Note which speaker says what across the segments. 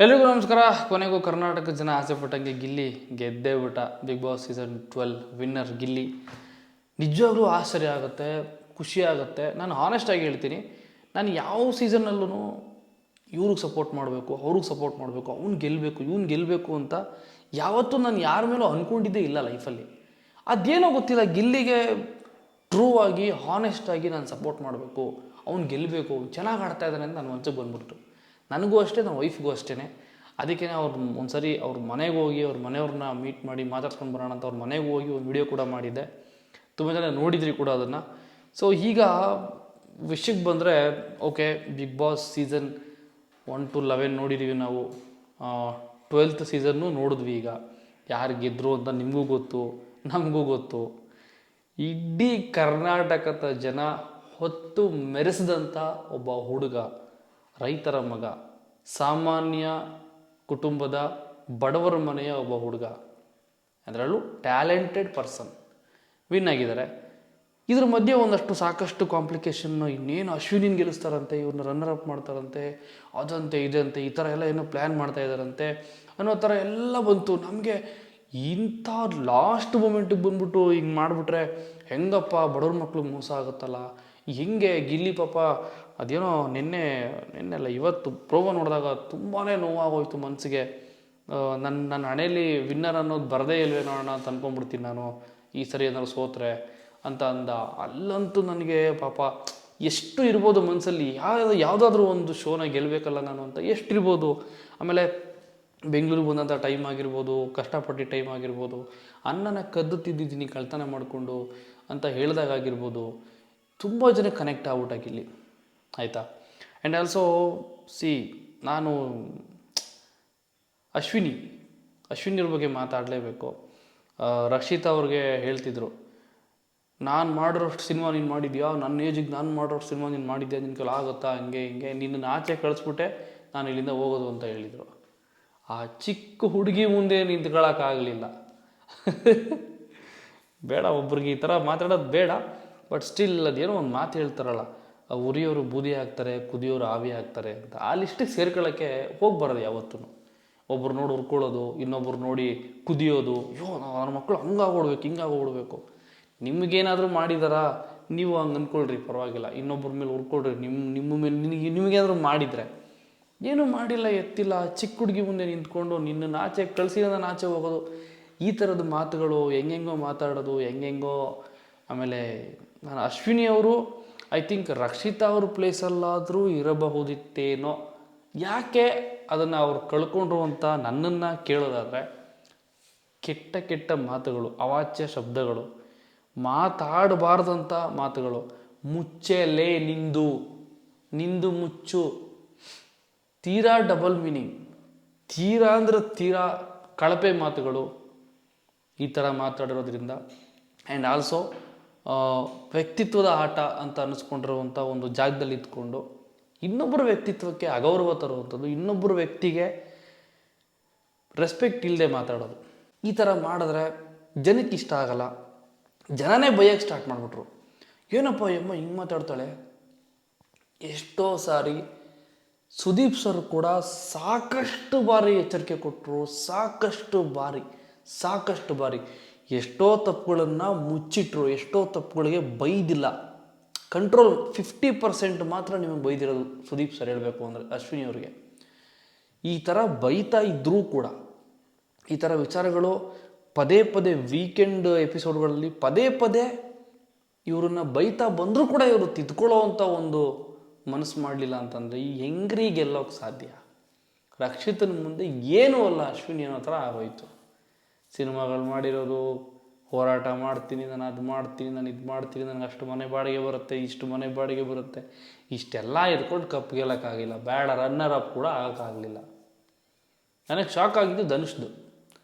Speaker 1: ಎಲ್ರಿಗೂ ನಮಸ್ಕಾರ. ಕೊನೆಗೂ ಕರ್ನಾಟಕ ಜನ ಆಸೆ ಪಟ್ಟಂಗೆ ಗಿಲ್ಲಿ ಗೆದ್ದೇ ಬಿಟ್ಟ. Big boss season 12 winner Gilli. ನಿಜವಾಗ್ಲೂ ಆಶ್ಚರ್ಯ ಆಗುತ್ತೆ, ಖುಷಿ ಆಗುತ್ತೆ. ನಾನು ಆನೆಸ್ಟಾಗಿ ಹೇಳ್ತೀನಿ, ನಾನು ಯಾವ ಸೀಸನ್ನಲ್ಲೂ ಇವ್ರಿಗೆ ಸಪೋರ್ಟ್ ಮಾಡಬೇಕು, ಅವ್ರಿಗೆ ಸಪೋರ್ಟ್ ಮಾಡಬೇಕು, ಅವ್ನು ಗೆಲ್ಲಬೇಕು, ಇವ್ನು ಗೆಲ್ಲಬೇಕು ಅಂತ ಯಾವತ್ತೂ ನಾನು ಯಾರ ಮೇಲೂ ಅಂದ್ಕೊಂಡಿದ್ದೇ ಇಲ್ಲ ಲೈಫಲ್ಲಿ. ಅದೇನೋ ಗೊತ್ತಿಲ್ಲ, ಗಿಲ್ಲಿಗೆ ಟ್ರೂ ಆಗಿ ಹಾನೆಸ್ಟಾಗಿ ನಾನು ಸಪೋರ್ಟ್ ಮಾಡಬೇಕು, ಅವ್ನು ಗೆಲ್ಲಬೇಕು, ಚೆನ್ನಾಗಿ ಆಡ್ತಾ ಇದ್ದಾನೆ ಅಂತ ನನ್ನ ಮನಸ್ಸಿಗೆ ಬಂದ್ಬಿಡ್ತು. ನನಗೂ ಅಷ್ಟೇ, ನನ್ನ ವೈಫ್ಗೂ ಅಷ್ಟೇ. ಅದಕ್ಕೆ ಅವ್ರು ಒಂದ್ಸರಿ ಅವ್ರ ಮನೆಗೆ ಹೋಗಿ ಅವ್ರ ಮನೆಯವ್ರನ್ನ ಮೀಟ್ ಮಾಡಿ ಮಾತಾಡ್ಸ್ಕೊಂಡು ಬರೋಣ ಅಂತ ಅವ್ರ ಮನೆಗೆ ಹೋಗಿ ಒಂದು ವಿಡಿಯೋ ಕೂಡ ಮಾಡಿದ್ದೆ. ತುಂಬ ಜನ ನೋಡಿದ್ರಿ ಕೂಡ ಅದನ್ನು. ಸೊ ಈಗ ವಿಷಯಕ್ಕೆ ಬಂದರೆ, okay, big boss season 1 to 11 ನೋಡಿದ್ದೀವಿ ನಾವು. 12th ಸೀಸನ್ನು ನೋಡಿದ್ವಿ. ಈಗ ಯಾರು ಗೆದ್ದರು ಅಂತ ನಿಮಗೂ ಗೊತ್ತು, ನಮಗೂ ಗೊತ್ತು. ಇಡೀ ಕರ್ನಾಟಕದ ಜನ ಹೊತ್ತು ಮೆರೆಸಿದಂಥ ಒಬ್ಬ ಹುಡುಗ, ರೈತರ ಮಗ, ಸಾಮಾನ್ಯ ಕುಟುಂಬದ ಬಡವರ ಮನೆಯ ಒಬ್ಬ ಹುಡುಗ, ಅದರಲ್ಲೂ ಟ್ಯಾಲೆಂಟೆಡ್ ಪರ್ಸನ್ ವಿನ್ ಆಗಿದ್ದಾರೆ. ಇದ್ರ ಮಧ್ಯೆ ಒಂದಷ್ಟು ಸಾಕಷ್ಟು ಕಾಂಪ್ಲಿಕೇಶನ್ನು. ಇನ್ನೇನು ಅಶ್ವಿನಿನ ಗೆಲ್ಲಿಸ್ತಾರಂತೆ, ಇವ್ರನ್ನ ರನ್ನರ್ ಅಪ್ ಮಾಡ್ತಾರಂತೆ, ಅದಂತೆ ಇದಂತೆ, ಈ ಥರ ಎಲ್ಲ ಏನೋ ಪ್ಲ್ಯಾನ್ ಮಾಡ್ತಾ ಇದ್ದಾರಂತೆ ಅನ್ನೋ ಥರ ಎಲ್ಲ ಬಂತು. ನಮಗೆ ಇಂಥ ಲಾಸ್ಟ್ ಮೂಮೆಂಟಿಗೆ ಬಂದ್ಬಿಟ್ಟು ಹಿಂಗೆ ಮಾಡಿಬಿಟ್ರೆ ಹೆಂಗಪ್ಪ ಬಡವ್ರ ಮಕ್ಳಿಗೆ ಮೋಸ ಆಗುತ್ತಲ್ಲ, ಹೆಂಗೆ ಗಿಲ್ಲಿ ಪಾಪ. ಅದೇನೋ ನಿನ್ನೆಲ್ಲ ಇವತ್ತು ಪ್ರೋಮೋ ನೋಡಿದಾಗ ತುಂಬಾ ನೋವಾಗೋಯ್ತು ಮನಸ್ಸಿಗೆ. ನನ್ನ ಹಣೆಯಲ್ಲಿ ವಿನ್ನರ್ ಅನ್ನೋದು ಬರದೇ ಇಲ್ವೇ ನೋಡೋಣ ಅಂತ ಅಂದ್ಕೊಂಡ್ಬಿಡ್ತೀನಿ ನಾನು, ಈ ಸರಿ ಏನಾದ್ರು ಸೋತ್ರೆ ಅಂತ ಅಂದ. ಅಲ್ಲಂತೂ ನನಗೆ ಪಾಪ ಎಷ್ಟು ಇರ್ಬೋದು ಮನಸ್ಸಲ್ಲಿ, ಯಾವುದಾದ್ರೂ ಒಂದು ಶೋನ ಗೆಲ್ಲಬೇಕಲ್ಲ ನಾನು ಅಂತ ಎಷ್ಟಿರ್ಬೋದು. ಆಮೇಲೆ ಬೆಂಗಳೂರಿಗೆ ಬಂದಂಥ ಟೈಮ್ ಆಗಿರ್ಬೋದು, ಕಷ್ಟಪಟ್ಟು ಟೈಮ್ ಆಗಿರ್ಬೋದು, ಅನ್ನನ ಕದ್ದು ತಿದ್ದಿದ್ದೀನಿ ಕಳ್ತನ ಮಾಡಿಕೊಂಡು ಅಂತ ಹೇಳಿದಾಗಿರ್ಬೋದು, ತುಂಬ ಜನ ಕನೆಕ್ಟ್ ಆಗ್ಬಿಟ್ಟಾಗಿಲ್ಲಿ, ಆಯಿತಾ. ಆ್ಯಂಡ್ ಆಲ್ಸೋ ನಾನು ಅಶ್ವಿನಿಯವ್ರ ಬಗ್ಗೆ ಮಾತಾಡಲೇಬೇಕು. ರಕ್ಷಿತಾ ಅವ್ರಿಗೆ ಹೇಳ್ತಿದ್ರು, ನಾನು ಮಾಡಿರೋಷ್ಟು ಸಿನಿಮಾ ನೀನು ಮಾಡಿದ್ಯಾ, ನನ್ನ ಏಜಿಗೆ ನಾನು ಮಾಡಿರೋಷ್ಟು ಸಿನಿಮಾ ನೀನು ಮಾಡಿದ್ಯಾ, ನಿನ್ನ ಕೈಲಿ ಆಗುತ್ತಾ, ಹಿಂಗೆ ನಿನ್ನನ್ನು ಆಚೆ ಕಳಿಸ್ಬಿಟ್ಟೆ ನಾನು ಇಲ್ಲಿಂದ ಹೋಗೋದು ಅಂತ ಹೇಳಿದರು. ಆ ಚಿಕ್ಕ ಹುಡುಗಿ ಮುಂದೆ ನಿಂತ್ಕೊಳ್ಳೋಕ್ಕಾಗಲಿಲ್ಲ. ಬೇಡ, ಒಬ್ರಿಗೆ ಈ ಥರ ಮಾತಾಡೋದು ಬೇಡ, ಬಟ್ ಸ್ಟಿಲ್ ಅದೇನೋ ಒಂದು ಮಾತು ಹೇಳ್ತಾರಲ್ಲ, ಉರಿಯೋರು ಬೂದಿ ಹಾಕ್ತಾರೆ, ಕುದಿಯೋರು ಆವಿ ಹಾಕ್ತಾರೆ ಅಂತ. ಆ ಲಿಸ್ಟಿಗೆ ಸೇರ್ಕೊಳ್ಳೋಕ್ಕೆ ಹೋಗ್ಬಾರ್ದು ಯಾವತ್ತೂ. ಒಬ್ರು ನೋಡಿ ಹುರ್ಕೊಳ್ಳೋದು, ಇನ್ನೊಬ್ರು ನೋಡಿ ಕುದಿಯೋದು, ಅಯ್ಯೋ ನನ್ನ ಮಕ್ಕಳು ಹಂಗಾಗೋಡ್ಬೇಕು, ಹಿಂಗಾಗೋಗ್ಬಿಡ್ಬೇಕು. ನಿಮಗೇನಾದರೂ ಮಾಡಿದಾರಾ, ನೀವು ಹಂಗೆ ಅಂದ್ಕೊಳ್ರಿ, ಪರವಾಗಿಲ್ಲ. ಇನ್ನೊಬ್ಬರ ಮೇಲೆ ಹುರ್ಕೊಳ್ರಿ, ನಿಮ್ಮ ಮೇಲೆ ನಿಮಗೇನಾದರೂ ಮಾಡಿದರೆ. ಏನೂ ಮಾಡಿಲ್ಲ, ಎತ್ತಿಲ್ಲ, ಚಿಕ್ಕ ಹುಡುಗಿ ಮುಂದೆ ನಿಂತ್ಕೊಂಡು ನಿನ್ನನ್ನು ಆಚೆ ಕಳಿಸಿದ ಆಚೆ ಹೋಗೋದು, ಈ ಥರದ ಮಾತುಗಳು, ಹೆಂಗೆಂಗೋ ಮಾತಾಡೋದು, ಹೆಂಗೆಂಗೋ. ಆಮೇಲೆ ನಾನು ಅಶ್ವಿನಿ ಅವರು, ಐ ಥಿಂಕ್ ರಕ್ಷಿತಾ ಅವ್ರ ಪ್ಲೇಸಲ್ಲಾದರೂ ಇರಬಹುದಿತ್ತೇನೋ. ಯಾಕೆ ಅದನ್ನು ಅವ್ರು ಕಳ್ಕೊಂಡ್ರು ಅಂತ ನನ್ನನ್ನು ಕೇಳೋದಾದರೆ, ಕೆಟ್ಟ ಮಾತುಗಳು, ಅವಾಚ್ಯ ಶಬ್ದಗಳು, ಮಾತಾಡಬಾರ್ದಂಥ ಮಾತುಗಳು, ಮುಚ್ಚೆಲೇ ನಿಂದು ಮುಚ್ಚು, ತೀರಾ ಡಬಲ್ ಮೀನಿಂಗ್, ತೀರಾ ಅಂದರೆ ತೀರಾ ಕಳಪೆ ಮಾತುಗಳು, ಈ ಥರ ಮಾತಾಡಿರೋದ್ರಿಂದ. ಆ್ಯಂಡ್ ಆಲ್ಸೋ ವ್ಯಕ್ತಿತ್ವದ ಆಟ ಅಂತ ಅನ್ನಿಸ್ಕೊಂಡಿರುವಂಥ ಒಂದು ಜಾಗದಲ್ಲಿ ಇದ್ಕೊಂಡು ಇನ್ನೊಬ್ಬರ ವ್ಯಕ್ತಿತ್ವಕ್ಕೆ ಅಗೌರವ ತರುವಂಥದ್ದು, ಇನ್ನೊಬ್ಬರ ವ್ಯಕ್ತಿಗೆ ರೆಸ್ಪೆಕ್ಟ್ ಇಲ್ಲದೆ ಮಾತಾಡೋದು, ಈ ಥರ ಮಾಡಿದ್ರೆ ಜನಕ್ಕೆ ಇಷ್ಟ ಆಗಲ್ಲ. ಜನನೇ ಬೈಯೋಕ್ಕೆ ಸ್ಟಾರ್ಟ್ ಮಾಡಿಬಿಟ್ರು. ಏನಪ್ಪ ಅಮ್ಮ ಹಿಂಗೆ ಮಾತಾಡ್ತಾಳೆ. ಎಷ್ಟೋ ಸಾರಿ ಸುದೀಪ್ ಸರ್ ಕೂಡ ಸಾಕಷ್ಟು ಬಾರಿ ಎಚ್ಚರಿಕೆ ಕೊಟ್ಟರು, ಸಾಕಷ್ಟು ಬಾರಿ ಎಷ್ಟೋ ತಪ್ಪುಗಳನ್ನು ಮುಚ್ಚಿಟ್ರು, ಎಷ್ಟೋ ತಪ್ಪುಗಳಿಗೆ ಬೈದಿಲ್ಲ. ಕಂಟ್ರೋಲ್ 50% ಮಾತ್ರ ನಿಮಗೆ ಬೈದಿರೋದು ಸುದೀಪ್ ಸರ್, ಹೇಳಬೇಕು ಅಂದರೆ ಅಶ್ವಿನಿ ಅವರಿಗೆ. ಈ ಥರ ಬೈತಾ ಇದ್ದರೂ ಕೂಡ, ಈ ಥರ ವಿಚಾರಗಳು ಪದೇ ವೀಕೆಂಡ್ ಎಪಿಸೋಡ್ಗಳಲ್ಲಿ ಪದೇ ಇವ್ರನ್ನ ಬೈತಾ ಬಂದರೂ ಕೂಡ ಇವರು ತಿದ್ಕೊಳ್ಳೋ ಅಂಥ ಒಂದು ಮನಸ್ಸು ಮಾಡಲಿಲ್ಲ ಅಂತಂದರೆ ಈ ಹೆಂಗ್ರಿ ಗೆಲ್ಲೋಕ್ಕೆ ಸಾಧ್ಯ? ರಕ್ಷಿತನ ಮುಂದೆ ಏನೂ ಅಲ್ಲ ಅಶ್ವಿನಿ ಅನ್ನೋ ಥರ ಆಗೋಯ್ತು. ಸಿನಿಮಾಗಳು ಮಾಡಿರೋದು, ಹೋರಾಟ ಮಾಡ್ತೀನಿ, ನಾನು ಅದು ಮಾಡ್ತೀನಿ, ನಾನು ಇದು ಮಾಡ್ತೀನಿ, ನನಗೆ ಅಷ್ಟು ಮನೆ ಬಾಡಿಗೆ ಬರುತ್ತೆ, ಇಷ್ಟು ಮನೆ ಬಾಡಿಗೆ ಬರುತ್ತೆ, ಇಷ್ಟೆಲ್ಲ ಇಟ್ಕೊಂಡು ಕಪ್ ಗೆಲ್ಲೋಕ್ಕಾಗಿಲ್ಲ. ಬೇಡ, ರನ್ನರ್ ಅಪ್ ಕೂಡ ಆಗೋಕ್ಕಾಗಲಿಲ್ಲ. ನನಗೆ ಶಾಕ್ ಆಗಿದ್ದು ಧನುಷ್ದು.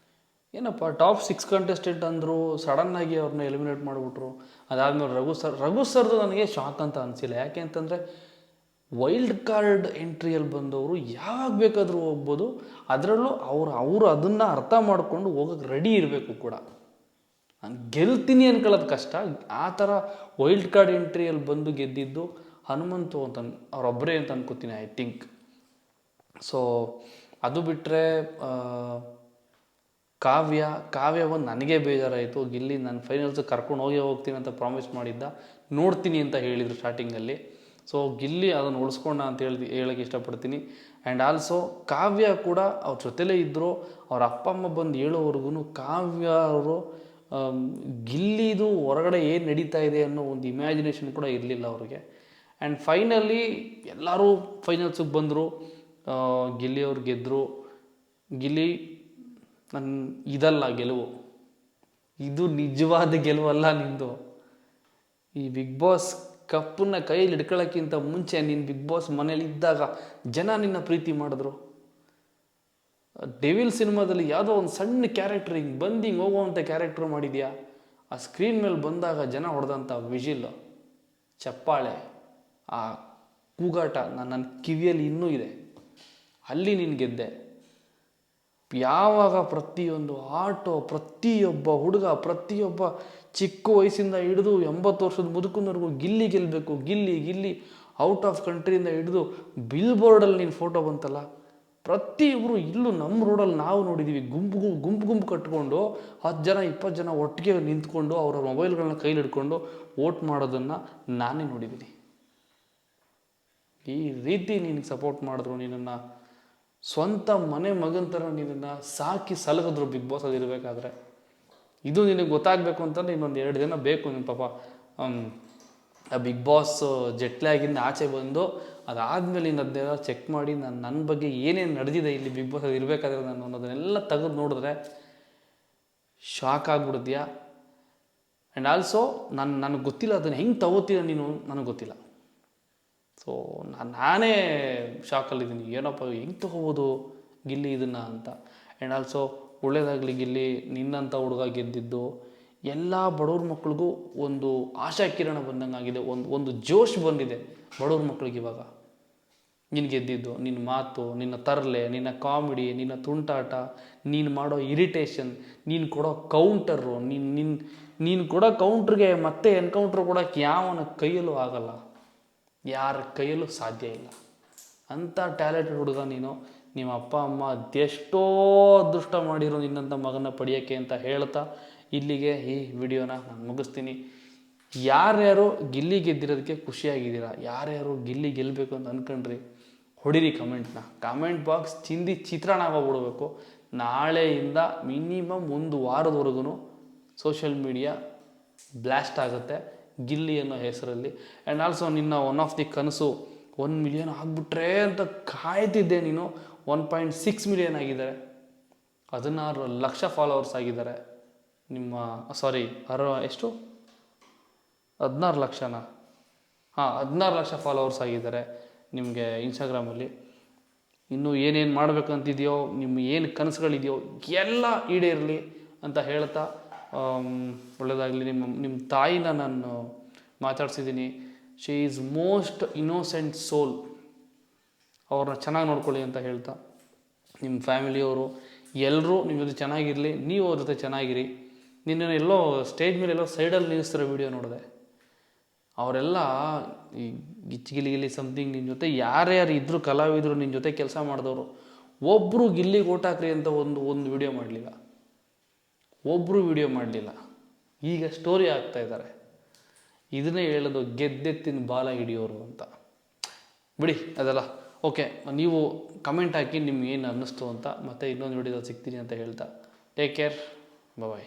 Speaker 1: ಏನಪ್ಪ ಟಾಪ್ 6 ಕಂಟೆಸ್ಟೆಂಟ್ ಅಂದರು, ಸಡನ್ನಾಗಿ ಅವ್ರನ್ನ ಎಲಿಮಿನೇಟ್ ಮಾಡಿಬಿಟ್ರು. ಅದಾದಮೇಲೆ ರಘು ಸರ್ದು ನನಗೆ ಶಾಕ್ ಅಂತ ಅನಿಸಿಲ್ಲ. ಯಾಕೆ ಅಂತಂದರೆ ವೈಲ್ಡ್ ಕಾರ್ಡ್ ಎಂಟ್ರಿಯಲ್ಲಿ ಬಂದವರು ಯಾವಾಗ ಬೇಕಾದರೂ ಹೋಗ್ಬೋದು. ಅದರಲ್ಲೂ ಅವರು ಅದನ್ನು ಅರ್ಥ ಮಾಡಿಕೊಂಡು ಹೋಗೋಕ್ಕೆ ರೆಡಿ ಇರಬೇಕು ಕೂಡ. ನಾನು ಗೆಲ್ತೀನಿ ಅನ್ಕೊಳ್ಳೋದು ಕಷ್ಟ. ಆ ಥರ ವೈಲ್ಡ್ ಕಾರ್ಡ್ ಎಂಟ್ರಿಯಲ್ಲಿ ಬಂದು ಗೆದ್ದಿದ್ದು ಹನುಮಂತು ಅಂತ ಅವರೊಬ್ಬರೇ ಅಂತ ಅನ್ಕೋತೀನಿ, ಐ ಥಿಂಕ್. ಸೊ ಅದು ಬಿಟ್ಟರೆ ಕಾವ್ಯ ಒಂದು ನನಗೆ ಬೇಜಾರಾಯಿತು. ಗಿಲ್ಲಿ ನಾನು ಫೈನಲ್ಸ್ ಕರ್ಕೊಂಡು ಹೋಗ್ತೀನಿ ಅಂತ ಪ್ರಾಮಿಸ್ ಮಾಡಿದ್ದ, ನೋಡ್ತೀನಿ ಅಂತ ಹೇಳಿದರು ಸ್ಟಾರ್ಟಿಂಗಲ್ಲಿ. ಸೊ ಗಿಲ್ಲಿ ಅದನ್ನು ಉಳಿಸ್ಕೊಂಡ ಅಂತ ಹೇಳಕ್ಕೆ ಇಷ್ಟಪಡ್ತೀನಿ. ಆ್ಯಂಡ್ ಆಲ್ಸೋ ಕಾವ್ಯ ಕೂಡ ಅವ್ರ ಜೊತೆಲೇ ಇದ್ದರು. ಅವ್ರ ಅಪ್ಪ ಅಮ್ಮ ಬಂದು ಹೇಳೋವರೆಗೂ ಕಾವ್ಯ ಅವರು ಗಿಲ್ಲಿದು ಹೊರಗಡೆ ಏನು ನಡೀತಾ ಇದೆ ಅನ್ನೋ ಒಂದು ಇಮ್ಯಾಜಿನೇಷನ್ ಕೂಡ ಇರಲಿಲ್ಲ ಅವ್ರಿಗೆ. ಆ್ಯಂಡ್ ಫೈನಲಿ ಎಲ್ಲರೂ ಫೈನಲ್ಸಿಗೆ ಬಂದರು. ಗಿಲ್ಲಿ ಅವ್ರು ಗೆದ್ದರು. ಗಿಲ್ಲಿ ಇದಲ್ಲ ಗೆಲುವು, ಇದು ನಿಜವಾದ ಗೆಲುವಲ್ಲ ನಿಂದು. ಈ ಬಿಗ್ ಬಾಸ್ ಕಪ್ಪನ್ನ ಕೈಯಲ್ಲಿ ಹಿಡ್ಕೊಳ್ಳೋಕ್ಕಿಂತ ಮುಂಚೆ ನೀನು ಬಿಗ್ ಬಾಸ್ ಮನೇಲಿ ಇದ್ದಾಗ ಜನ ನಿನ್ನ ಪ್ರೀತಿ ಮಾಡಿದ್ರು. ಡೆವಿಲ್ ಸಿನಿಮಾದಲ್ಲಿ ಯಾವುದೋ ಒಂದು ಸಣ್ಣ ಕ್ಯಾರೆಕ್ಟರ್ ಹಿಂಗೆ ಬಂದು ಹಿಂಗೆ ಹೋಗುವಂಥ ಕ್ಯಾರೆಕ್ಟ್ರು ಮಾಡಿದ್ಯಾ. ಆ ಸ್ಕ್ರೀನ್ ಮೇಲೆ ಬಂದಾಗ ಜನ ಹೊಡೆದಂಥ ವಿಜಿಲ್, ಚಪ್ಪಾಳೆ, ಆ ಕೂಗಾಟ ನನ್ನ ಕಿವಿಯಲ್ಲಿ ಇನ್ನೂ ಇದೆ. ಅಲ್ಲಿ ನೀನು ಗೆದ್ದೆ. ಯಾವಾಗ ಪ್ರತಿಯೊಂದು ಆಟೋ, ಪ್ರತಿಯೊಬ್ಬ ಹುಡುಗ, ಪ್ರತಿಯೊಬ್ಬ ಚಿಕ್ಕ ವಯಸ್ಸಿಂದ ಹಿಡಿದು 80 ವರ್ಷದ ಮುದುಕನವರೆಗೂ ಗಿಲ್ಲಿ ಗೆಲ್ಲಬೇಕು, ಗಿಲ್ಲಿ ಔಟ್ ಆಫ್ ಕಂಟ್ರಿಯಿಂದ ಹಿಡಿದು ಬಿಲ್ ಬೋರ್ಡಲ್ಲಿ ನೀನು ಫೋಟೋ ಬಂತಲ್ಲ, ಪ್ರತಿಯೊಬ್ಬರು ಇಲ್ಲೂ ನಮ್ಮ ರೋಡಲ್ಲಿ ನಾವು ನೋಡಿದ್ದೀವಿ. ಗುಂಪು ಕಟ್ಕೊಂಡು 10 ಜನ 20 ಜನ ಒಟ್ಟಿಗೆ ನಿಂತ್ಕೊಂಡು ಅವರ ಮೊಬೈಲ್ಗಳನ್ನ ಕೈಲಿ ಹಿಡ್ಕೊಂಡು ವೋಟ್ ಮಾಡೋದನ್ನು ನಾನೇ ನೋಡಿದ್ದೀನಿ. ಈ ರೀತಿ ನಿನಗೆ ಸಪೋರ್ಟ್ ಮಾಡಿದ್ರು, ನಿನ್ನನ್ನು ಸ್ವಂತ ಮನೆ ಮಗನ ಥರ ನಿನ್ನನ್ನು ಸಾಕಿ ಸಲಗಿದ್ರು ಬಿಗ್ ಬಾಸ್ ಅದು ಇರಬೇಕಾದ್ರೆ. ಇದು ನಿನಗೆ ಗೊತ್ತಾಗಬೇಕು ಅಂತಂದ್ರೆ ಇನ್ನೊಂದು 2 ದಿನ ಬೇಕು. ನಿಮ್ಮ ಪಾಪ ಆ ಬಿಗ್ ಬಾಸ್ ಜೆಟ್ಲಾಗಿಂದ ಆಚೆ ಬಂದು ಅದಾದಮೇಲೆ ಇನ್ನು ಅದನ್ನೆಲ್ಲ ಚೆಕ್ ಮಾಡಿ ನನ್ನ ಬಗ್ಗೆ ಏನೇನು ನಡೆದಿದೆ ಇಲ್ಲಿ ಬಿಗ್ ಬಾಸ್ ಅದು ಇರಬೇಕಾದ್ರೆ ನಾನು ಅನ್ನೋದನ್ನೆಲ್ಲ ತೆಗೆದು ನೋಡಿದ್ರೆ ಶಾಕ್ ಆಗಿಬಿಡ್ತೀಯ. ಆ್ಯಂಡ್ ಆಲ್ಸೋ ನನಗೆ ಗೊತ್ತಿಲ್ಲ ಅದನ್ನು ಹೆಂಗೆ ತಗೋತೀರ ನೀನು, ನನಗೆ ಗೊತ್ತಿಲ್ಲ. ಸೊ ನಾನೇ ಶಾಕಲ್ಲಿದ್ದೀನಿ, ಏನಪ್ಪ ಹೆಂಗೆ ತೊಗೋಬೋದು ಗಿಲ್ಲಿ ಇದನ್ನು ಅಂತ. ಆ್ಯಂಡ್ ಆಲ್ಸೋ ಒಳ್ಳೇದಾಗಲಿ ಗಿಲ್ಲಿ, ನಿನ್ನಂಥ ಹುಡುಗ ಗೆದ್ದಿದ್ದು ಎಲ್ಲ ಬಡವ್ರ ಮಕ್ಳಿಗೂ ಒಂದು ಆಶಾಕಿರಣ ಬಂದಂಗೆ ಆಗಿದೆ. ಒಂದು ಜೋಶ್ ಬಂದಿದೆ ಬಡವ್ರ ಮಕ್ಳಿಗೆ ಇವಾಗ. ನೀನು ಗೆದ್ದಿದ್ದು, ನಿನ್ನ ಮಾತು, ನಿನ್ನ ತರಲೆ, ನಿನ್ನ ಕಾಮಿಡಿ, ನಿನ್ನ ತುಂಟಾಟ, ನೀನು ಮಾಡೋ ಇರಿಟೇಷನ್, ನೀನು ಕೊಡೋ ಕೌಂಟರು, ನೀನು ಕೊಡೋ ಕೌಂಟ್ರಿಗೆ ಮತ್ತೆ ಎನ್ಕೌಂಟ್ರ್ ಕೊಡೋಕ್ಕೆ ಯಾವನ ಕೈಯಲ್ಲೂ ಆಗಲ್ಲ, ಯಾರ ಕೈಯಲ್ಲೂ ಸಾಧ್ಯ ಇಲ್ಲ. ಅಂಥ ಟ್ಯಾಲೆಂಟೆಡ್ ಹುಡುಗ ನೀನು. ನಿಮ್ಮ ಅಪ್ಪ ಅಮ್ಮ ಅದೆಷ್ಟೋ ಅದೃಷ್ಟ ಮಾಡಿರೋ ನಿನ್ನಂಥ ಮಗನ ಪಡೆಯೋಕ್ಕೆ ಅಂತ ಹೇಳ್ತಾ ಇಲ್ಲಿಗೆ ಈ ವಿಡಿಯೋನ ನಾನು ಮುಗಿಸ್ತೀನಿ. ಯಾರ್ಯಾರು ಗಿಲ್ಲಿ ಗೆದ್ದಿರೋದಕ್ಕೆ ಖುಷಿಯಾಗಿದ್ದೀರಾ, ಯಾರ್ಯಾರು ಗಿಲ್ಲಿ ಗೆಲ್ಲಬೇಕು ಅಂತ ಅಂದ್ಕೊಂಡ್ರಿ, ಹೊಡಿರಿ ಕಮೆಂಟ್ನ. ಕಾಮೆಂಟ್ ಬಾಕ್ಸ್ ಚಿಂದಿ ಚಿತ್ರಾನ್ನ ಆಗೋಗ್ಬಿಡ್ಬೇಕು. ನಾಳೆಯಿಂದ ಮಿನಿಮಮ್ 1 ವಾರದವರೆಗೂ ಸೋಷಿಯಲ್ ಮೀಡಿಯಾ ಬ್ಲಾಸ್ಟ್ ಆಗುತ್ತೆ ಗಿಲ್ಲಿ ಅನ್ನೋ ಹೆಸರಲ್ಲಿ. ಆ್ಯಂಡ್ ಆಲ್ಸೋ ನಿನ್ನ ಒನ್ ಆಫ್ ದಿ ಕನಸು 1 ಮಿಲಿಯನ್ ಆಗಿಬಿಟ್ರೆ ಅಂತ ಕಾಯ್ತಿದ್ದೆ ನೀನು. 1.6 ಮಿಲಿಯನ್ ಆಗಿದ್ದಾರೆ, 16 ಲಕ್ಷ ಫಾಲೋವರ್ಸ್ ಆಗಿದ್ದಾರೆ ನಿಮ್ಮ. ಎಷ್ಟು 16 ಲಕ್ಷನಾ? 16 ಲಕ್ಷ ಫಾಲೋವರ್ಸ್ ಆಗಿದ್ದಾರೆ ನಿಮಗೆ ಇನ್ಸ್ಟಾಗ್ರಾಮಲ್ಲಿ. ಇನ್ನೂ ಏನೇನು ಮಾಡಬೇಕಂತಿದೆಯೋ, ನಿಮ್ಮ ಏನು ಕನಸುಗಳಿದೆಯೋ ಎಲ್ಲ ಈಡೇರಲಿ ಅಂತ ಹೇಳ್ತಾ ಒಳ್ಳೆಯದಾಗಲಿ. ನಿಮ್ಮ ತಾಯಿನ ನಾನು ಮಾತಾಡ್ಸಿದ್ದೀನಿ. ಶಿ ಈಸ್ ಮೋಸ್ಟ್ ಇನ್ನೋಸೆಂಟ್ ಸೋಲ್. ಅವ್ರನ್ನ ಚೆನ್ನಾಗಿ ನೋಡ್ಕೊಳ್ಳಿ ಅಂತ ಹೇಳ್ತಾ, ನಿಮ್ಮ ಫ್ಯಾಮಿಲಿಯವರು ಎಲ್ಲರೂ ನಿಮ್ಮ ಜೊತೆ ಚೆನ್ನಾಗಿರಲಿ, ನೀವು ಅವ್ರ ಜೊತೆ ಚೆನ್ನಾಗಿರಿ. ನಿನ್ನನ್ನು ಎಲ್ಲೋ ಸ್ಟೇಜ್ ಮೇಲೆ ಎಲ್ಲೋ ಸೈಡಲ್ಲಿ ನಿಲ್ಲಿಸ್ತಿರೋ ವಿಡಿಯೋ ನೋಡಿದೆ. ಅವರೆಲ್ಲ ಈ ಗಿಲಿ ಸಮಥಿಂಗ್ ನಿನ್ನ ಜೊತೆ ಯಾರ್ಯಾರು ಇದ್ದರು, ಕಲಾವಿದರು ನಿನ್ನ ಜೊತೆ ಕೆಲಸ ಮಾಡಿದವರು, ಒಬ್ಬರು ಗಿಲ್ಲಿಗೆ ಓಟ್ ಹಾಕ್ರಿ ಅಂತ ಒಂದು ವಿಡಿಯೋ ಮಾಡಲಿಲ್ಲ, ಒಬ್ಬರು ವಿಡಿಯೋ ಮಾಡಲಿಲ್ಲ. ಈಗ ಸ್ಟೋರಿ ಆಗ್ತಾಯಿದ್ದಾರೆ. ಇದನ್ನೇ ಹೇಳೋದು ಗೆದ್ದೆತ್ತಿನ ಬಾಲ ಹಿಡಿಯೋರು ಅಂತ. ಬಿಡಿ ಅದೆಲ್ಲ ಓಕೆ. ನೀವು ಕಮೆಂಟ್ ಹಾಕಿ ನಿಮ್ಗೆ ಏನು ಅನ್ನಿಸ್ತು ಅಂತ. ಮತ್ತೆ ಇನ್ನೊಂದು ವಿಡಿಯೋದಲ್ಲಿ ಸಿಗ್ತೀನಿ ಅಂತ ಹೇಳ್ತಾ ಟೇಕ್ ಕೇರ್, ಬಾಯ್.